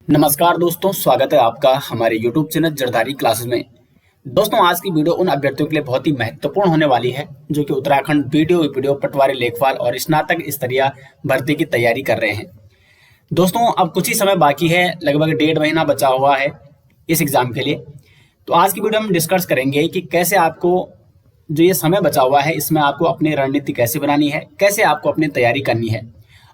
नमस्कार दोस्तों, स्वागत है आपका हमारे YouTube चैनल जरदारी क्लासेस में। दोस्तों, आज की वीडियो उन अभ्यर्थियों के लिए बहुत ही महत्वपूर्ण होने वाली है जो कि उत्तराखंड बीडीओ पटवारी लेखपाल और स्नातक स्तरीय भर्ती की तैयारी कर रहे हैं। दोस्तों, अब कुछ ही समय बाकी है, लगभग 1.5 महीना बचा हुआ है इस एग्जाम के लिए। तो आज की वीडियो हम डिस्कस करेंगे कि कैसे आपको जो ये समय बचा हुआ है इसमें आपको अपनी रणनीति कैसे बनानी है, कैसे आपको अपनी तैयारी करनी है।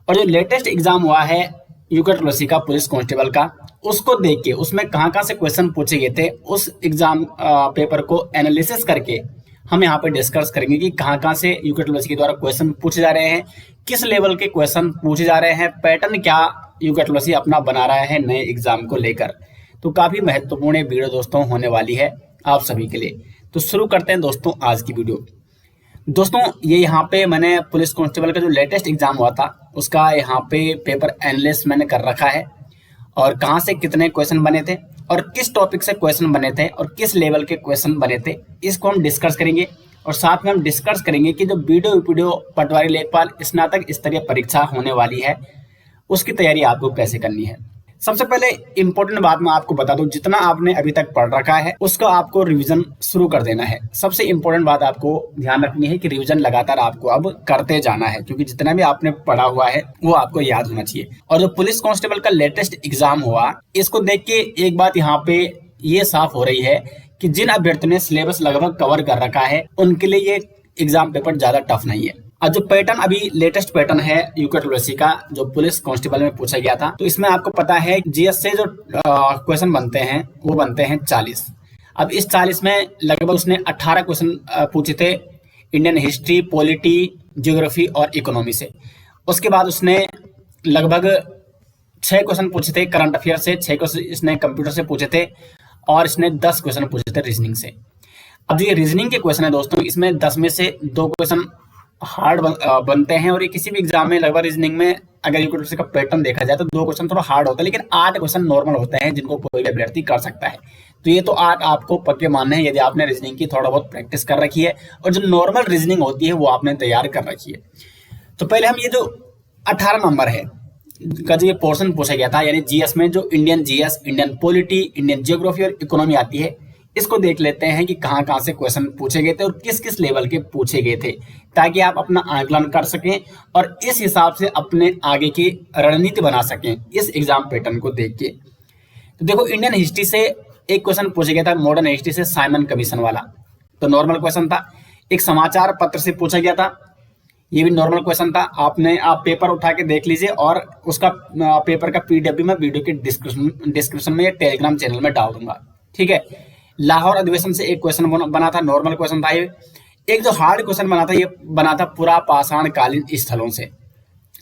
और जो लेटेस्ट एग्जाम हुआ है यूके का पुलिस कांस्टेबल का, उसको देख के उसमें कहाँ से क्वेश्चन पूछे गए थे, उस एग्जाम पेपर को एनालिसिस करके हम यहाँ पे डिस्कस करेंगे कि कहाँ से यूके के द्वारा क्वेश्चन पूछे जा रहे हैं, किस लेवल के क्वेश्चन पूछे जा रहे हैं, पैटर्न क्या यूके अपना बना रहा है नए एग्जाम को लेकर। तो काफी महत्वपूर्ण वीडियो दोस्तों होने वाली है आप सभी के लिए। तो शुरू करते हैं दोस्तों आज की वीडियो। दोस्तों, ये यहाँ पे मैंने पुलिस कांस्टेबल का जो लेटेस्ट एग्जाम हुआ था उसका यहाँ पे पेपर एनालिसिस मैंने कर रखा है, और कहाँ से कितने क्वेश्चन बने थे और किस टॉपिक से क्वेश्चन बने थे और किस लेवल के क्वेश्चन बने थे, इसको हम डिस्कस करेंगे। और साथ में हम डिस्कस करेंगे कि जो बीडीओ पटवारी लेखपाल स्नातक स्तरीय परीक्षा होने वाली है उसकी तैयारी आपको कैसे करनी है। सबसे पहले इंपॉर्टेंट बात मैं आपको बता दूं, जितना आपने अभी तक पढ़ रखा है उसका आपको रिवीजन शुरू कर देना है। सबसे इंपॉर्टेंट बात आपको ध्यान रखनी है कि रिवीजन लगातार आपको अब करते जाना है, क्योंकि जितना भी आपने पढ़ा हुआ है वो आपको याद होना चाहिए। और जो पुलिस कांस्टेबल का लेटेस्ट एग्जाम हुआ, इसको देख के एक बात यहाँ पे ये साफ हो रही है कि जिन अभ्यर्थियों ने सिलेबस लगभग कवर कर रखा है उनके लिए ये एग्जाम पेपर ज्यादा टफ नहीं है। और जो पैटर्न अभी लेटेस्ट पैटर्न है यूके का जो पुलिस कांस्टेबल में पूछा गया था, तो इसमें आपको पता है जीएस से जो क्वेश्चन बनते हैं वो बनते हैं 40। अब इस 40 में लगभग उसने 18 क्वेश्चन पूछे थे इंडियन हिस्ट्री, पॉलिटी, ज्योग्राफी और इकोनॉमी से। उसके बाद उसने लगभग 6 क्वेश्चन पूछे थे करंट अफेयर से, 6 क्वेश्चन इसने कंप्यूटर से पूछे थे, और इसने 10 क्वेश्चन पूछे थे रीजनिंग से। अब जो ये रीजनिंग के क्वेश्चन है दोस्तों, इसमें 10 में से 2 क्वेश्चन हार्ड बनते हैं, और ये किसी भी एग्जाम में लगभग रीजनिंग में अगर यूके का पैटर्न देखा जाए तो 2 क्वेश्चन थोड़ा हार्ड होता है, लेकिन 8 क्वेश्चन नॉर्मल होते हैं जिनको कोई भी अभ्यर्थी कर सकता है। तो ये तो 8 आपको पक्के मानने हैं यदि आपने रीजनिंग की थोड़ा बहुत प्रैक्टिस कर रखी है और जो नॉर्मल रीजनिंग होती है वो आपने तैयार कर रखी है। तो पहले हम ये जो 18 नंबर है का जो ये पोर्शन पूछा गया था, यानी जीएस में जो Indian GS, Indian polity, Indian geography और इकोनॉमी आती है, इसको देख लेते हैं कि कहाँ से क्वेश्चन पूछे गए थे और किस किस लेवल के पूछे गए थे, ताकि आप अपना आकलन कर सकें और इस हिसाब से अपने आगे की रणनीति बना सकें इस एग्जाम पैटर्न को देख के। तो देखो, इंडियन हिस्ट्री से एक क्वेश्चन पूछा गया था, मॉडर्न हिस्ट्री से साइमन कमीशन वाला, तो नॉर्मल क्वेश्चन था। एक समाचार पत्र से पूछा गया था, ये भी नॉर्मल क्वेश्चन था। आप पेपर उठा के देख लीजिए, और उसका पेपर का पीडीएफ भी मैं वीडियो के डिस्क्रिप्शन में या टेलीग्राम चैनल में डाल दूंगा, ठीक है। लाहौर अधिवेशन से एक क्वेश्चन बना था, नॉर्मल क्वेश्चन था ये। एक जो हार्ड क्वेश्चन बना था, ये बना था पूरा पाषाण कालीन स्थलों से,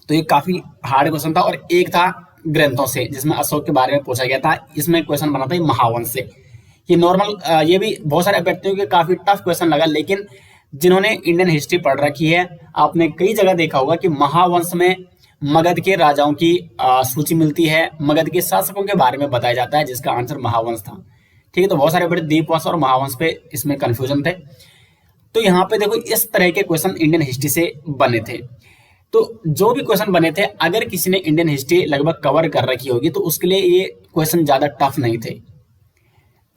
तो ये काफी हार्ड क्वेश्चन था। और एक था ग्रंथों से, जिसमें अशोक के बारे में पूछा गया था, इसमें क्वेश्चन बना था ये महावंश से। ये नॉर्मल, ये भी बहुत सारे अभ्यर्थियों के काफी टफ क्वेश्चन लगा, लेकिन जिन्होंने इंडियन हिस्ट्री पढ़ रखी है, आपने कई जगह देखा होगा कि महावंश में मगध के राजाओं की सूची मिलती है, मगध के शासकों के बारे में बताया जाता है, जिसका आंसर महावंश था, ठीक है। तो बहुत सारे बड़े दीपवंश और महावंश पे इसमें कंफ्यूजन थे। तो यहाँ पे देखो, इस तरह के क्वेश्चन इंडियन हिस्ट्री से बने थे। तो जो भी क्वेश्चन बने थे, अगर किसी ने इंडियन हिस्ट्री लगभग कवर कर रखी होगी तो उसके लिए ये क्वेश्चन ज्यादा टफ नहीं थे।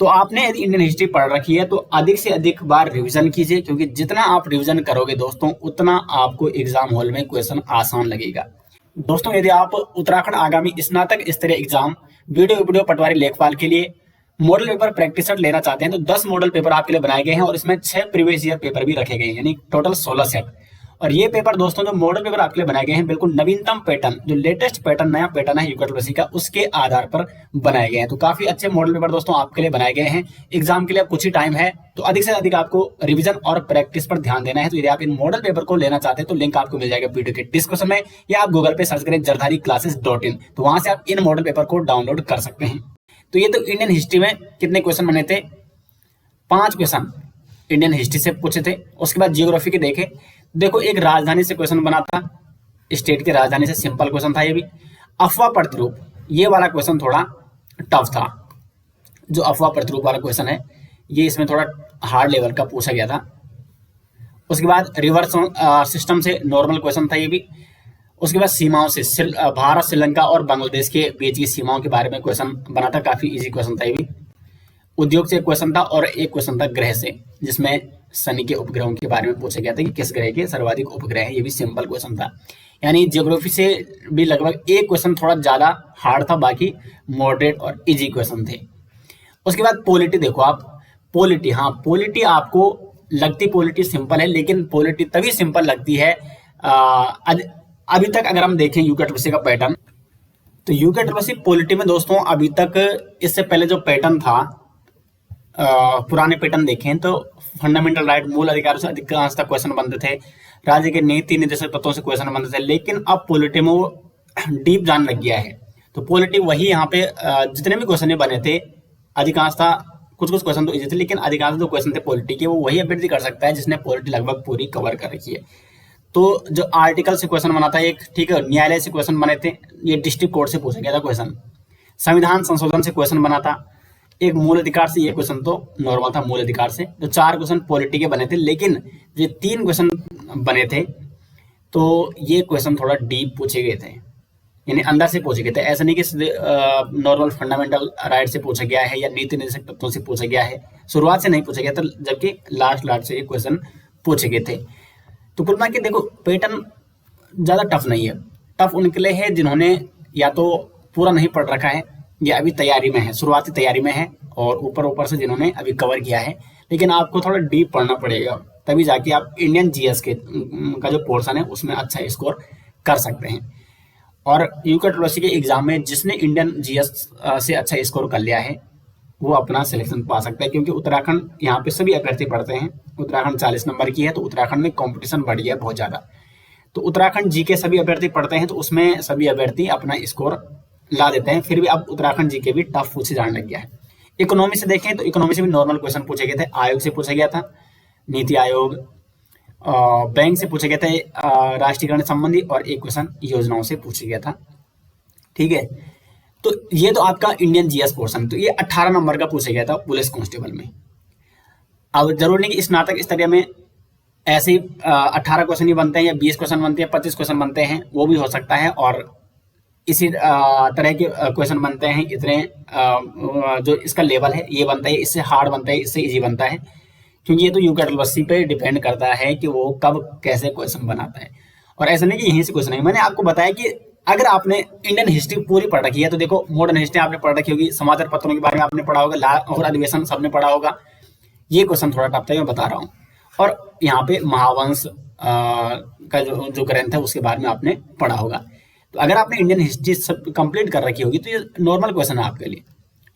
तो आपने यदि इंडियन हिस्ट्री पढ़ रखी है तो अधिक से अधिक बार रिवीजन कीजिए, क्योंकि जितना आप रिवीजन करोगे दोस्तों, उतना आपको एग्जाम हॉल में क्वेश्चन आसान लगेगा। दोस्तों, यदि आप उत्तराखंड आगामी स्नातक स्तरीय एग्जाम बीडीओ पटवारी लेखपाल के लिए मॉडल पेपर प्रैक्टिस सेट लेना चाहते हैं तो 10 मॉडल पेपर आपके लिए बनाए गए हैं, और इसमें 6 प्रीवियस ईयर पेपर भी रखे गए हैं, यानी टोटल 16 सेट। और ये पेपर दोस्तों, जो मॉडल पेपर आपके लिए बनाए गए हैं, बिल्कुल नवीनतम पैटर्न, जो लेटेस्ट पैटर्न, नया पैटर्न है यूके का, उसके आधार पर बनाए गए हैं। तो काफी अच्छे मॉडल पेपर दोस्तों आपके लिए बनाए गए हैं। एग्जाम के लिए अब कुछ ही टाइम है, तो अधिक से अधिक आपको रिवीजन और प्रैक्टिस पर ध्यान देना है। तो यदि आप इन मॉडल पेपर को लेना चाहते हैं तो लिंक आपको मिल जाएगा वीडियो के डिस्क्रिप्शन में, या आप गूगल पे सर्च करें jardhariclasses.in, तो वहां से आप इन मॉडल पेपर को डाउनलोड कर सकते हैं। तो ये तो इंडियन हिस्ट्री में कितने क्वेश्चन बने थे, 5 क्वेश्चन इंडियन हिस्ट्री से पूछे थे। उसके बाद जियोग्राफी के देखे, देखो एक राजधानी से क्वेश्चन बना था, स्टेट की राजधानी से, सिंपल क्वेश्चन था ये भी। अफवाह प्रतिरूप, ये वाला क्वेश्चन थोड़ा टफ था। जो अफवाह प्रतिरूप वाला क्वेश्चन है, ये इसमें थोड़ा हार्ड लेवल का पूछा गया था। उसके बाद रिवर्स सिस्टम से नॉर्मल क्वेश्चन था ये भी। उसके बाद सीमाओं से भारत, श्रीलंका और बांग्लादेश के बीच की सीमाओं के बारे में क्वेश्चन बना था, काफी इजी क्वेश्चन था ये भी। उद्योग से एक क्वेश्चन था और एक क्वेश्चन था ग्रह से, जिसमें शनि के उपग्रहों के बारे में पूछा गया था कि किस ग्रह के सर्वाधिक उपग्रह है। ये भी सिंपल क्वेश्चन था। यानी ज्योग्राफी से भी लगभग एक क्वेश्चन थोड़ा ज्यादा हार्ड था, बाकी मॉडरेट और इजी क्वेश्चन थे। उसके बाद पॉलिटी देखो आप, पॉलिटी, हाँ पॉलिटी आपको लगती पॉलिटी सिंपल है, लेकिन पॉलिटी तभी सिंपल लगती है अभी तक अगर हम देखें यूके ट्रिपल का पैटर्न, तो यूके ट्रिपल पॉलिटी में दोस्तों अभी तक इससे पहले जो पैटर्न था, पुराने पैटर्न देखें तो फंडामेंटल राइट, मूल अधिकारों से अधिकांश तक क्वेश्चन बनते थे, राज्य के नीति निर्देशक तत्वों से क्वेश्चन बनते थे। लेकिन अब पॉलिटी में वो डीप जान लग गया है, तो पॉलिटी वही यहाँ पे जितने भी क्वेश्चन बने थे अधिकांश था, कुछ कुछ क्वेश्चन तो इजी थे, लेकिन अधिकांश जो क्वेश्चन थे पॉलिटी के वो वही अभ्यर्थी कर सकता है जिसने पॉलिटी लगभग पूरी कवर कर रखी है। तो जो आर्टिकल से क्वेश्चन बना था एक, ठीक है, न्यायालय से क्वेश्चन बने थे, ये डिस्ट्रिक्ट कोर्ट से पूछा गया था क्वेश्चन, संविधान संशोधन से क्वेश्चन बना था, एक मूल अधिकार से, ये क्वेश्चन तो नॉर्मल था मूल अधिकार से। तो 4 क्वेश्चन पॉलिटी के बने थे, लेकिन ये 3 क्वेश्चन बने थे तो ये क्वेश्चन थोड़ा डीप पूछे गए थे, यानी अंदर से पूछे गए थे। ऐसा नहीं कि नॉर्मल फंडामेंटल राइट से पूछा गया है या नीति निर्देशक तत्वों से पूछा गया है, शुरुआत से नहीं पूछा गया था, जबकि लास्ट से ये क्वेश्चन पूछे गए थे। तो कुल मिला के देखो पैटर्न ज्यादा टफ नहीं है, टफ उनके लिए है जिन्होंने या तो पूरा नहीं पढ़ रखा है या अभी तैयारी में है, शुरुआती तैयारी में है, और ऊपर से जिन्होंने अभी कवर किया है। लेकिन आपको थोड़ा डीप पढ़ना पड़ेगा, तभी जाके आप इंडियन जीएस के का जो पोर्शन है उसमें अच्छा स्कोर कर सकते हैं। और यूके ट्रिपल के एग्जाम में जिसने इंडियन जीएस से अच्छा स्कोर कर लिया है वो अपना सिलेक्शन पा सकता है, क्योंकि उत्तराखंड यहाँ पे सभी अभ्यर्थी पढ़ते हैं। उत्तराखंड 40 नंबर की है, तो उत्तराखंड में कंपटीशन बढ़ गया है बहुत ज्यादा। तो उत्तराखंड जी के सभी अभ्यर्थी पढ़ते हैं, तो उसमें सभी अभ्यर्थी अपना स्कोर ला देते हैं। फिर भी अब उत्तराखंड जी के भी टफ पूछे जाने लग गया है। इकोनॉमी से देखें तो इकोनॉमी से भी नॉर्मल क्वेश्चन पूछे गए थे, आयोग से पूछा गया था, नीति आयोग, बैंक से पूछे गए थे राष्ट्रीयकरण संबंधी, और एक क्वेश्चन योजनाओं से पूछा गया था। ठीक है, तो ये तो आपका इंडियन जीएस पोर्शन, तो ये 18 नंबर का पूछा गया था पुलिस कांस्टेबल में। अब जरूर नहीं कि स्नातक स्तरीय में ऐसे ही 18 क्वेश्चन ही बनते हैं या 20 क्वेश्चन बनते हैं, 25 क्वेश्चन बनते हैं, वो भी हो सकता है। और इसी तरह के क्वेश्चन बनते हैं, इतने जो इसका लेवल है ये बनता है, इससे हार्ड बनता है, इससे इजी बनता है, क्योंकि ये तो यूके ट्रिपल पे डिपेंड करता है कि वो कब कैसे क्वेश्चन बनाता है। और ऐसा नहीं कि यहीं से क्वेश्चन नहीं, मैंने आपको बताया कि अगर आपने इंडियन हिस्ट्री पूरी पढ़ रखी है तो देखो मॉडर्न हिस्ट्री आपने पढ़ रखी होगी, समाचार पत्रों के बारे में आपने पढ़ा होगा, और अधिवेशन सबने पढ़ा होगा। ये क्वेश्चन थोड़ा टफ था, मैं बता रहा हूँ। और यहाँ पे महावंश का जो ग्रंथ है उसके बारे में आपने पढ़ा होगा। तो अगर आपने इंडियन हिस्ट्री सब कंप्लीट कर रखी होगी तो ये नॉर्मल क्वेश्चन है आपके लिए।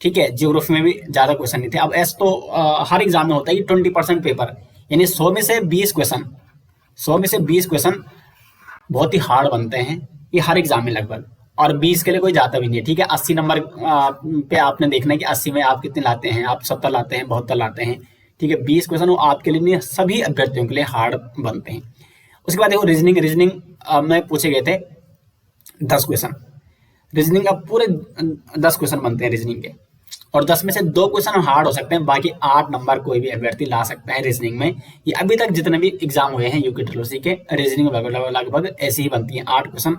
ठीक है, ज्योग्राफी में भी ज्यादा क्वेश्चन नहीं थे। अब एस तो हर एग्जाम में होता है कि 20% पेपर, यानी 100 में से 20 क्वेश्चन बहुत ही हार्ड बनते हैं, ये हर एग्जाम में लगभग, और 20 के लिए कोई जाता भी नहीं है। ठीक है, 80 नंबर पे आपने देखना है कि 80 में आप कितने लाते हैं, आप 70 लाते हैं, 72 लाते हैं। ठीक है, 20 क्वेश्चन वो आपके लिए नहीं, सभी अभ्यर्थियों के लिए हार्ड बनते हैं। उसके बाद देखो रीजनिंग में पूछे गए थे 10 क्वेश्चन, रीजनिंग का पूरे 10 क्वेश्चन बनते हैं रीजनिंग के, और 10 में से 2 क्वेश्चन हार्ड हो सकते हैं, बाकी 8 नंबर कोई भी अभ्यर्थी ला सकता है रीजनिंग में। ये अभी तक जितने भी एग्जाम हुए हैं यूके ट्रिपल के, रीजनिंग लगभग ऐसी ही बनती है, 8 क्वेश्चन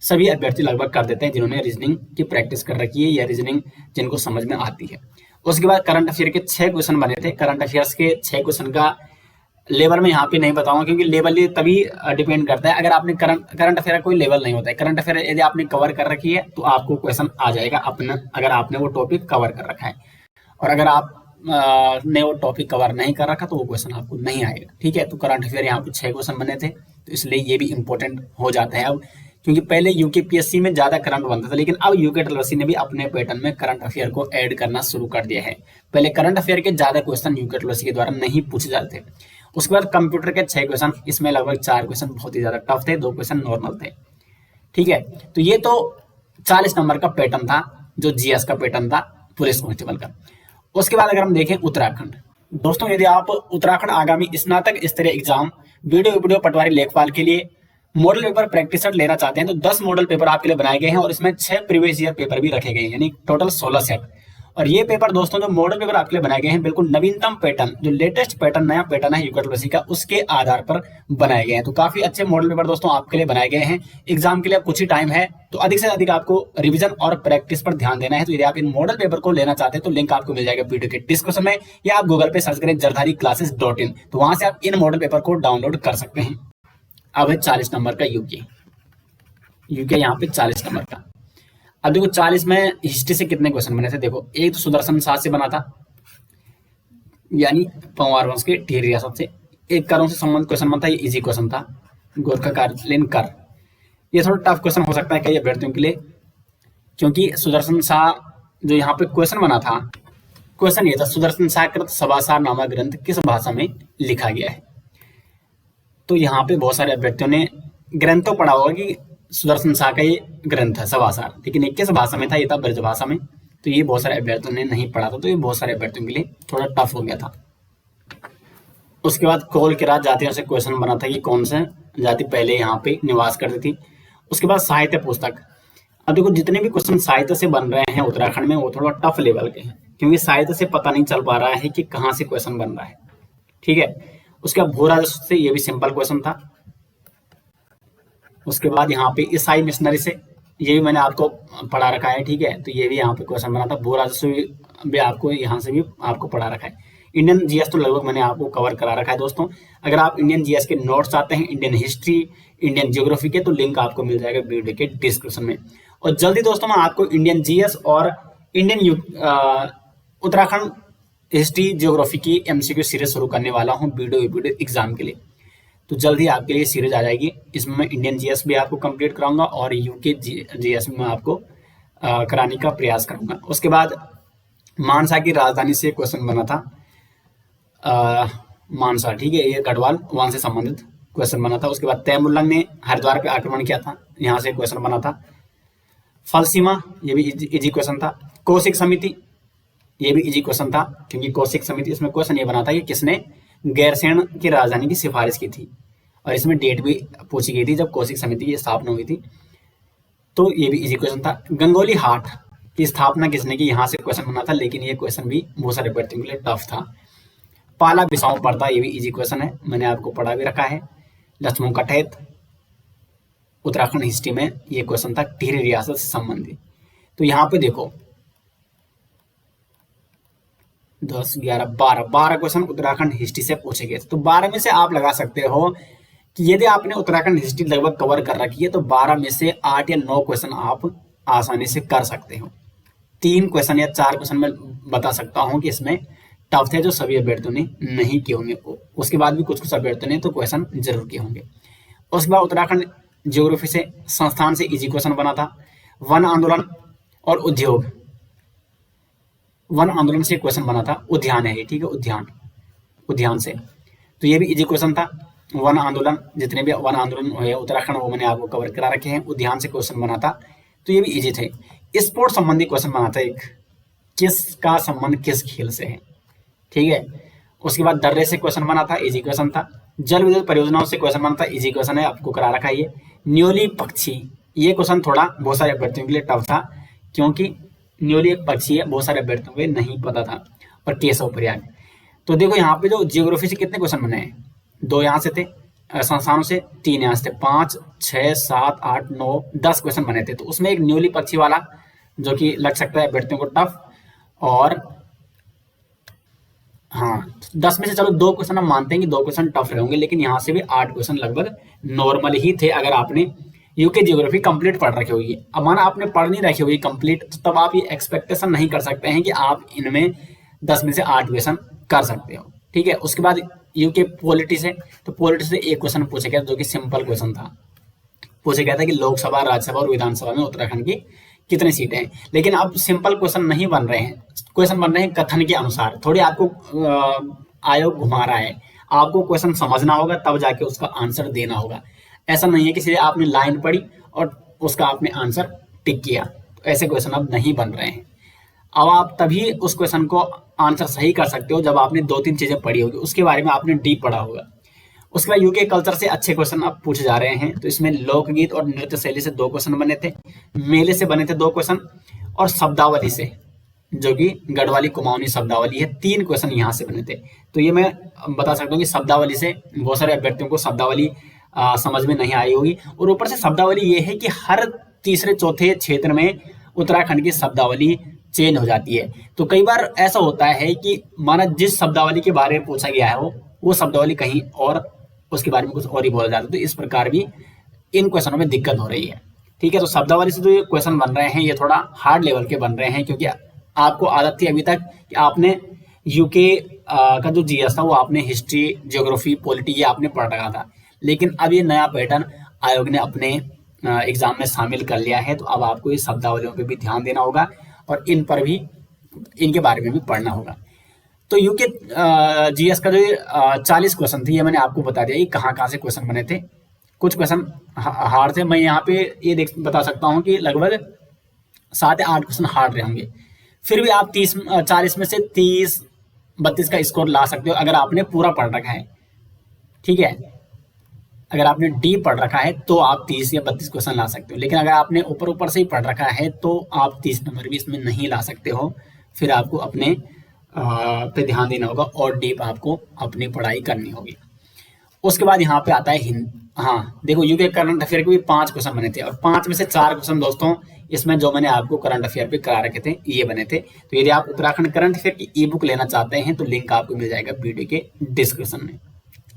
सभी अभ्यर्थी लगभग कर देते हैं जिन्होंने रीजनिंग की प्रैक्टिस कर रखी है या रीजनिंग जिनको समझ में आती है। उसके बाद करंट अफेयर के 6 क्वेश्चन बने थे। करंट अफेयर्स के 6 क्वेश्चन का लेवल में यहाँ पे नहीं बताऊंगा, क्योंकि लेवल ये तभी डिपेंड करता है अगर आपने करंट अफेयर का कोई लेवल नहीं होता है। करंट अफेयर यदि आपने कवर कर रखी है तो आपको क्वेश्चन आ जाएगा अपना, अगर आपने वो टॉपिक कवर कर रखा है, और अगर आप ने वो टॉपिक कवर नहीं कर रखा तो वो क्वेश्चन आपको नहीं आएगा। ठीक है, तो करंट अफेयर यहाँ पे 6 क्वेश्चन बने थे, तो इसलिए ये भी इंपॉर्टेंट हो जाता है अब, क्योंकि पहले यूकेपीएससी में ज्यादा करंट बनता था, लेकिन अब यूके ट्रिपल ने भी अपने पैटर्न में करंट अफेयर को ऐड करना शुरू कर दिया है। पहले करंट अफेयर के ज्यादा क्वेश्चन यूके ट्रिपल के द्वारा नहीं पूछे जाते थे। उसके बाद कंप्यूटर के 6 क्वेश्चन, इसमें लगभग 4 क्वेश्चन बहुत ही ज्यादा टफ थे, 2 क्वेश्चन नॉर्मल थे। ठीक है, तो ये तो 40 नंबर का पैटर्न था जो जीएस का पैटर्न था पुलिस कांस्टेबल का। उसके बाद अगर हम देखें उत्तराखंड, दोस्तों यदि आप उत्तराखंड आगामी स्नातक स्तरीय एग्जाम वीडियो पटवारी लेखपाल के लिए मॉडल पेपर प्रैक्टिस सेट लेना चाहते हैं तो 10 मॉडल पेपर आपके लिए बनाए गए हैं, और इसमें 6 प्रीवियस ईयर पेपर भी रखे गए हैं, यानी टोटल 16 सेट। और ये पेपर दोस्तों जो मॉडल पेपर आपके लिए बनाए गए हैं बिल्कुल नवीनतम पैटर्न, जो लेटेस्ट पैटर्न, नया पैटर्न है यूके का, उसके आधार पर बनाए गए हैं। तो काफी अच्छे मॉडल पेपर दोस्तों आपके लिए बनाए गए हैं। एग्जाम के लिए अब कुछ ही टाइम है, तो अधिक से अधिक आपको रिवीजन और प्रैक्टिस पर ध्यान देना है। तो यदि आप इन मॉडल पेपर को लेना चाहते हैं तो लिंक आपको मिल जाएगा वीडियो के डिस्क्रिप्शन में, या आप गूगल पे सर्च करें jardhariclasses.in, तो वहां से आप इन मॉडल पेपर को डाउनलोड कर सकते हैं। अब है 40 नंबर का यूके यहाँ पे 40 नंबर का। अब देखो 40 में हिस्ट्री से कितने क्वेश्चन बने थे। देखो एक तो सुदर्शन शाह से बना था, यानी पंवार वंश के टिहरी रियासत से। एक करों से संबंधित क्वेश्चन बना था, ये इजी क्वेश्चन था, गोरखाकालीन कर। ये थोड़ा टफ क्वेश्चन हो सकता है कई अभ्यर्थियों के लिए, क्योंकि सुदर्शन शाह जो यहाँ पे क्वेश्चन बना था, क्वेश्चन ये था सुदर्शन शाह कृत सभासार नामक ग्रंथ किस भाषा में लिखा गया है। तो यहाँ पे बहुत सारे अभ्यर्थियों ने ग्रंथ तो पढ़ा होगा कि सुदर्शन शाह का ये ग्रंथ है सभासार, लेकिन ये किस भाषा में था, ये था ब्रज भाषा में। तो ये बहुत सारे अभ्यर्थियों ने नहीं पढ़ा था, तो ये बहुत सारे अभ्यर्थियों के लिए थोड़ा टफ हो गया था। उसके बाद कोल किरात जातियों से क्वेश्चन बना था कि कौन से जाति पहले यहाँ पे निवास करती थी। उसके बाद साहित्य पुस्तक। अब देखो जितने भी क्वेश्चन साहित्य से बन रहे हैं उत्तराखंड में वो थोड़ा टफ लेवल के हैं, क्योंकि साहित्य से पता नहीं चल पा रहा है कि कहाँ से क्वेश्चन बन रहा है। ठीक है, उसके बाद भू राजस्व से, ये भी सिंपल क्वेश्चन था। उसके बाद यहाँ पे ईसाई मिशनरी से, ये भी मैंने आपको पढ़ा रखा है। ठीक है, तो ये भी यहाँ पे क्वेश्चन बना था। भू राजस्व भी आपको यहाँ से भी आपको पढ़ा रखा है। इंडियन जीएस तो लगभग मैंने आपको कवर करा रखा है दोस्तों। अगर आप इंडियन जीएस के नोट्स चाहते हैं, इंडियन हिस्ट्री, इंडियन ज्योग्राफी के, तो लिंक आपको मिल जाएगा वीडियो के डिस्क्रिप्शन में। और जल्दी दोस्तों मैं आपको इंडियन जीएस और इंडियन उत्तराखंड हिस्ट्री ज्योग्राफी की एमसीक्यू सीरीज शुरू करने वाला हूँ वीडियो एग्जाम के लिए। तो जल्दी आपके लिए सीरीज आ जाएगी। इसमें मैं इंडियन जीएस भी आपको कंप्लीट कराऊंगा और यूके जीएस में आपको कराने का प्रयास करूंगा। उसके बाद मानसा की राजधानी से क्वेश्चन बना था, मानसा। ठीक है, ये गढ़वाल वहां से संबंधित क्वेश्चन बना था। उसके बाद तैमुल्लंग ने हरिद्वार पे आक्रमण किया था, यहाँ से क्वेश्चन बना था। फलसीमा, ये भी इजी क्वेश्चन था। कौशिक समिति, ये भी इजी क्वेश्चन था, क्योंकि कौशिक समिति, इसमें क्वेश्चन ये बना था कि किसने गैरसैंण की राजधानी की सिफारिश की थी, और इसमें डेट भी पूछी गई थी जब कौशिक समिति की स्थापना हुई थी। तो ये भी इजी क्वेश्चन था। गंगोली हाट की स्थापना किसने की, यहाँ से क्वेश्चन बना था, लेकिन ये क्वेश्चन भी बहुत सारे अभ्यर्थियों के लिए टफ था। पाला बिसाऊ पर्दा, ये भी इजी क्वेश्चन है, मैंने आपको पढ़ा भी रखा है। लक्ष्मण कठेत, उत्तराखंड हिस्ट्री में ये क्वेश्चन था टिहरी रियासत से संबंधित। तो यहाँ पे देखो 10, 11, 12 क्वेश्चन उत्तराखंड हिस्ट्री से पूछे गए। तो 12 में से आप लगा सकते हो कि यदि आपने उत्तराखंड हिस्ट्री लगभग कवर कर रखी है तो 12 में से 8 या 9 क्वेश्चन आप आसानी से कर सकते हो। 3 क्वेश्चन या 4 क्वेश्चन मैं बता सकता हूं कि इसमें टफ थे, जो सभी अभ्यर्थियों ने नहीं किए होंगे। उसके बाद भी कुछ अभ्यर्थियों ने तो क्वेश्चन जरूर किए होंगे। उसके बाद उत्तराखंड ज्योग्राफी से संस्थान से इजी क्वेश्चन बना था। वन आंदोलन और उद्योग, वन आंदोलन से क्वेश्चन बना था। उद्यान है ये, ठीक है, उद्यान से, तो ये भी इजी क्वेश्चन था। वन आंदोलन, जितने भी वन आंदोलन हुए उत्तराखंड वो मैंने आपको कवर करा रखे हैं। उद्यान से क्वेश्चन बना था, तो ये भी इजी थे। स्पोर्ट संबंधी क्वेश्चन बना था एक, किसका संबंध किस खेल से है। ठीक है, उसके बाद दर्रे से क्वेश्चन बना था, इजी क्वेश्चन था। जल विद्युत परियोजनाओं से क्वेश्चन बना था, इजी क्वेश्चन है, आपको करा रखा है ये। न्योली पक्षी, ये क्वेश्चन थोड़ा बहुत सारे अभ्यर्थियों के लिए टफ था, क्योंकि न्योली एक पक्षी है, बहुत सारे अभ्यर्थियों को नहीं पता था। और केशव प्रयाग, तो देखो यहाँ पे जो जियोग्राफी से कितने क्वेश्चन बने हैं, 2 यहाँ से थे संस्थानों से, 3 यहाँ से थे, 5, 6, 7, 8, 9, 10 क्वेश्चन बने थे। तो उसमें एक न्योली पक्षी वाला जो कि लग सकता है अभ्यर्थियों को टफ। और हाँ, 10 में से चलो 2 क्वेश्चन हम मानते हैं कि 2 क्वेश्चन टफ रहे होंगे, लेकिन यहाँ से भी 8 क्वेश्चन लगभग नॉर्मल ही थे अगर आपने यूके ज्योग्राफी कंप्लीट पढ़ रखी होगी। अब माना आपने पढ़ नहीं रखी होगी कंप्लीट, तो तब आप ये एक्सपेक्टेशन नहीं कर सकते हैं कि आप इनमें 10 में से 8 क्वेश्चन कर सकते हो। ठीक है, उसके बाद यूके पॉलिटी से, तो पॉलिटी से एक क्वेश्चन पूछा गया जो कि सिंपल क्वेश्चन था। पूछा गया था कि लोकसभा, राज्यसभा और विधानसभा में उत्तराखंड की कितनी सीटें हैं। लेकिन अब सिंपल क्वेश्चन नहीं बन रहे हैं, क्वेश्चन बन रहे हैं कथन के अनुसार। थोड़ी आपको आयोग घुमा रहा है, आपको क्वेश्चन समझना होगा तब जाके उसका आंसर देना होगा। ऐसा नहीं है कि सीधे आपने लाइन पढ़ी और उसका आपने आंसर टिक किया, तो ऐसे क्वेश्चन अब नहीं बन रहे हैं। अब आप तभी उस क्वेश्चन को आंसर सही कर सकते हो जब आपने 2-3 चीजें पढ़ी होगी, उसके बारे में आपने डीप पढ़ा होगा। उसके बाद यूके कल्चर से अच्छे क्वेश्चन अब पूछे जा रहे हैं। तो इसमें लोकगीत और नृत्य शैली से 2 क्वेश्चन बने थे, मेले से बने थे 2 क्वेश्चन, और शब्दावली से जो कि गढ़वाली कुमाऊनी शब्दावली है। 3 क्वेश्चन यहाँ से बने थे। तो ये मैं बता सकता हूँ कि शब्दावली से बहुत सारे अभ्यर्थियों को शब्दावली समझ में नहीं आई होगी। और ऊपर से शब्दावली ये है कि हर तीसरे चौथे क्षेत्र में उत्तराखंड की शब्दावली चेंज हो जाती है। तो कई बार ऐसा होता है कि माना जिस शब्दावली के बारे में पूछा गया है वो शब्दावली कहीं और उसके बारे में कुछ और ही बोला जाता है। तो इस प्रकार भी इन क्वेश्चनों में दिक्कत हो रही है। ठीक है, तो शब्दावली से जो ये क्वेश्चन बन रहे हैं ये थोड़ा हार्ड लेवल के बन रहे हैं, क्योंकि आपको आदत थी अभी तक कि आपने यूके का जो जीएस था वो आपने हिस्ट्री, ज्योग्राफी, पॉलिटी ये आपने पढ़ रखा था। लेकिन अब ये नया पैटर्न आयोग ने अपने एग्जाम में शामिल कर लिया है। तो अब आपको इस शब्दावलियों पे भी ध्यान देना होगा और इन पर भी, इनके बारे में भी पढ़ना होगा। तो यूके जीएस का जो 40 क्वेश्चन थे ये मैंने आपको बता दिया ये कहाँ से क्वेश्चन बने थे। कुछ क्वेश्चन हार्ड थे, मैं यहाँ पे ये बता सकता हूँ कि लगभग 7 या 8 क्वेश्चन हार्ड रहे होंगे। फिर भी आप 40 में से 30-32 का स्कोर ला सकते हो अगर आपने पूरा पढ़ रखा है। ठीक है, अगर आपने डी पढ़ रखा है तो आप 30 या 32 क्वेश्चन ला सकते हो। लेकिन अगर आपने ऊपर से ही पढ़ रखा है तो आप 30 नंबर भी इसमें नहीं ला सकते हो। फिर आपको अपने पे ध्यान देना होगा और डीप आपको अपनी पढ़ाई करनी होगी। उसके बाद यहाँ पे आता है हाँ देखो, यूके करंट अफेयर के भी 5 क्वेश्चन बने थे और 5 में से 4 क्वेश्चन दोस्तों इसमें जो मैंने आपको करंट अफेयर पे करा रखे थे ये बने थे। तो यदि आप उत्तराखंड करंट अफेयर की ई बुक लेना चाहते हैं तो लिंक आपको मिल जाएगा वीडियो के डिस्क्रिप्शन में।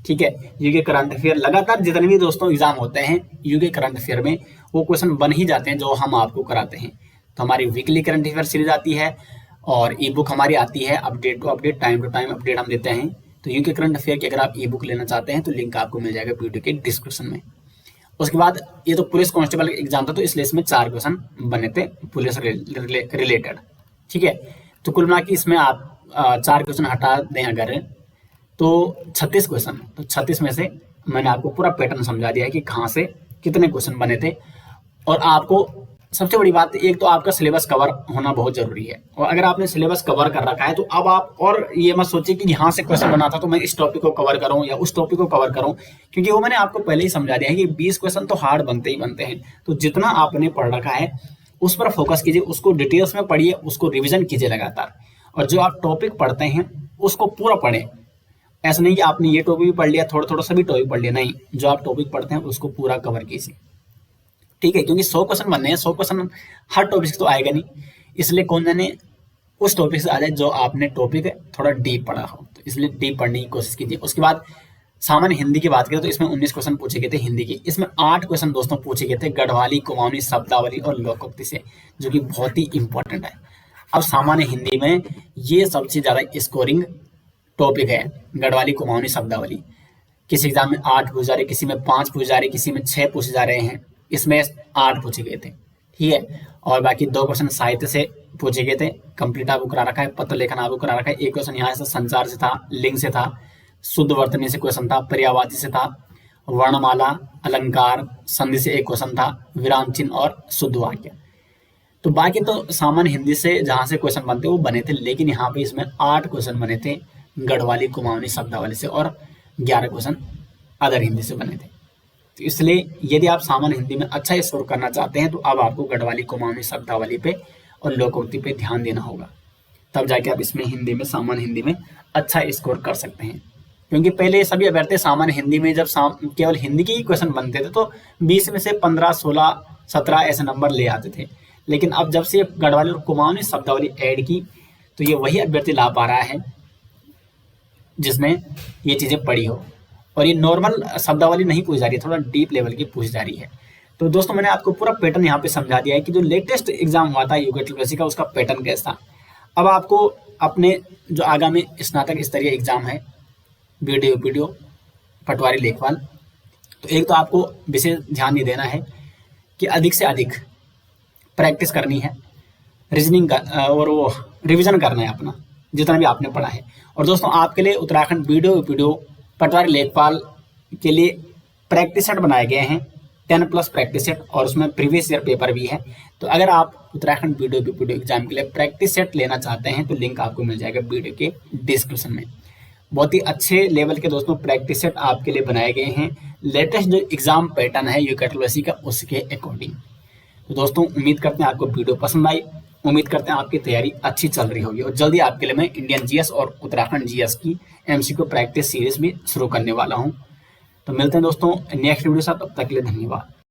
ठीक है, यूके करंट अफेयर लगातार जितने भी दोस्तों एग्जाम होते हैं यूके करंट अफेयर में वो क्वेश्चन बन ही जाते हैं जो हम आपको कराते हैं। तो हमारी वीकली करंट अफेयर सीरीज आती है और ई बुक हमारी आती है update to update, time to time update हम देते हैं। तो यूके करंट अफेयर की अगर आप ई बुक लेना चाहते हैं तो लिंक आपको मिल जाएगा वीडियो के डिस्क्रिप्शन में। उसके बाद ये तो पुलिस कांस्टेबल एग्जाम था तो इसलिए इसमें 4 क्वेश्चन बने थे पुलिस रिलेटेड। ठीक है, तो कुल मिला के इसमें आप 4 क्वेश्चन हटा दें अगर तो 36 क्वेश्चन। तो 36 में से मैंने आपको पूरा पैटर्न समझा दिया है कि कहाँ से कितने क्वेश्चन बने थे। और आपको सबसे बड़ी बात, एक तो आपका सिलेबस कवर होना बहुत जरूरी है। और अगर आपने सिलेबस कवर कर रखा है तो अब आप और ये मत सोचिए कि यहाँ से क्वेश्चन बना था तो मैं इस टॉपिक को कवर करूँ या उस टॉपिक को कवर करूँ, क्योंकि वो मैंने आपको पहले ही समझा दिया है कि 20 क्वेश्चन तो हार्ड बनते ही बनते हैं। तो जितना आपने पढ़ रखा है उस पर फोकस कीजिए, उसको डिटेल्स में पढ़िए, उसको रिविजन कीजिए लगातार। और जो आप टॉपिक पढ़ते हैं उसको पूरा पढ़ें। ऐसा नहीं कि आपने ये टॉपिक भी पढ़ लिया, थोड़ा थोड़ा सभी टॉपिक पढ़ लिया, नहीं, जो आप टॉपिक पढ़ते हैं उसको पूरा कवर कीजिए। ठीक है, क्योंकि 100 क्वेश्चन बनने हैं, 100 क्वेश्चन हर टॉपिक से तो आएगा नहीं, इसलिए कौन जाने उस टॉपिक से आ जाए जो आपने टॉपिक थोड़ा डीप पढ़ा हो। तो इसलिए डीप पढ़ने की कोशिश कीजिए। उसके बाद सामान्य हिंदी की बात करें तो इसमें 19 क्वेश्चन पूछे गए थे हिंदी के। इसमें 8 क्वेश्चन दोस्तों पूछे गए थे गढ़वाली, कुमाऊनी शब्दावली और लोकोक्ति से, जो कि बहुत ही इंपॉर्टेंट है। अब सामान्य हिंदी में ये सबसे ज्यादा स्कोरिंग टॉपिक है, गढ़वाली कुमाऊनी शब्दावली। किसी एग्जाम में 8 पूछे जा रहे, किसी में 5 पूछे जा रहे, किसी में 6 पूछे जा रहे हैं, इसमें 8 पूछे गए थे। ठीक है, और बाकी 2 क्वेश्चन साहित्य से पूछे गए थे, कंप्लीट आपको करा रखा है, पत्र लेखन आपको करा रखा है। 1 क्वेश्चन यहाँ से संचार से था, लिंग से था, शुद्ध वर्तनी से क्वेश्चन था, पर्यायवाची से था, वर्णमाला, अलंकार, संधि से 1 क्वेश्चन था, विराम चिन्ह और शुद्ध वाक्य। तो बाकी तो सामान्य हिंदी से जहां से क्वेश्चन बनते वो बने थे, लेकिन यहाँ पे इसमें 8 क्वेश्चन बने थे गढ़वाली कुमाऊनी शब्दावली से और 11 क्वेश्चन अदर हिंदी से बने थे। तो इसलिए यदि आप सामान्य हिंदी में अच्छा स्कोर करना चाहते हैं तो अब आपको गढ़वाली कुमाऊनी शब्दावली पे और लोकोक्ति पे ध्यान देना होगा, तब जाके आप इसमें हिंदी में, सामान्य हिंदी में अच्छा स्कोर कर सकते हैं। क्योंकि पहले सभी अभ्यर्थी सामान्य हिंदी में जब केवल हिंदी के ही क्वेश्चन बनते थे तो 20 में से 15, 16, 17 ऐसे नंबर ले आते थे। लेकिन अब जब से गढ़वाली और कुमाऊनी शब्दावली ऐड की तो ये वही अभ्यर्थी ला पा रहा है जिसमें ये चीजें पढ़ी हो, और ये नॉर्मल शब्दावली नहीं पूछी जा रही है, थोड़ा डीप लेवल की पूछी जा रही है। तो दोस्तों मैंने आपको पूरा पैटर्न यहाँ पे समझा दिया है कि जो लेटेस्ट एग्जाम हुआ था यूके का उसका पैटर्न कैसा। अब आपको अपने जो आगामी स्नातक स्तरीय एग्जाम है वीडियो पटवारी लेखपाल, तो एक तो आपको विशेष ध्यान ये देना है कि अधिक से अधिक प्रैक्टिस करनी है, रीजनिंग और वो रिविजन करना है अपना जितना भी आपने पढ़ा है। और दोस्तों आपके लिए उत्तराखंड वीडियो पटवारी लेखपाल के लिए प्रैक्टिस सेट बनाए गए हैं, 10+ प्रैक्टिस सेट, और उसमें प्रीवियस ईयर पेपर भी है। तो अगर आप उत्तराखंड वीडियो एग्जाम के लिए प्रैक्टिस सेट लेना चाहते हैं तो लिंक आपको मिल जाएगा वीडियो के डिस्क्रिप्शन में। बहुत ही अच्छे लेवल के दोस्तों प्रैक्टिस सेट आपके लिए बनाए गए हैं, लेटेस्ट जो एग्जाम पैटर्न है यूके का उसके अकॉर्डिंग। तो दोस्तों उम्मीद करते हैं आपको वीडियो पसंद आई। उम्मीद करते हैं आपकी तैयारी अच्छी चल रही होगी और जल्दी आपके लिए मैं इंडियन जीएस और उत्तराखंड जीएस की एमसीक्यू प्रैक्टिस सीरीज भी शुरू करने वाला हूं। तो मिलते हैं दोस्तों नेक्स्ट वीडियो के साथ, तब तक के लिए धन्यवाद।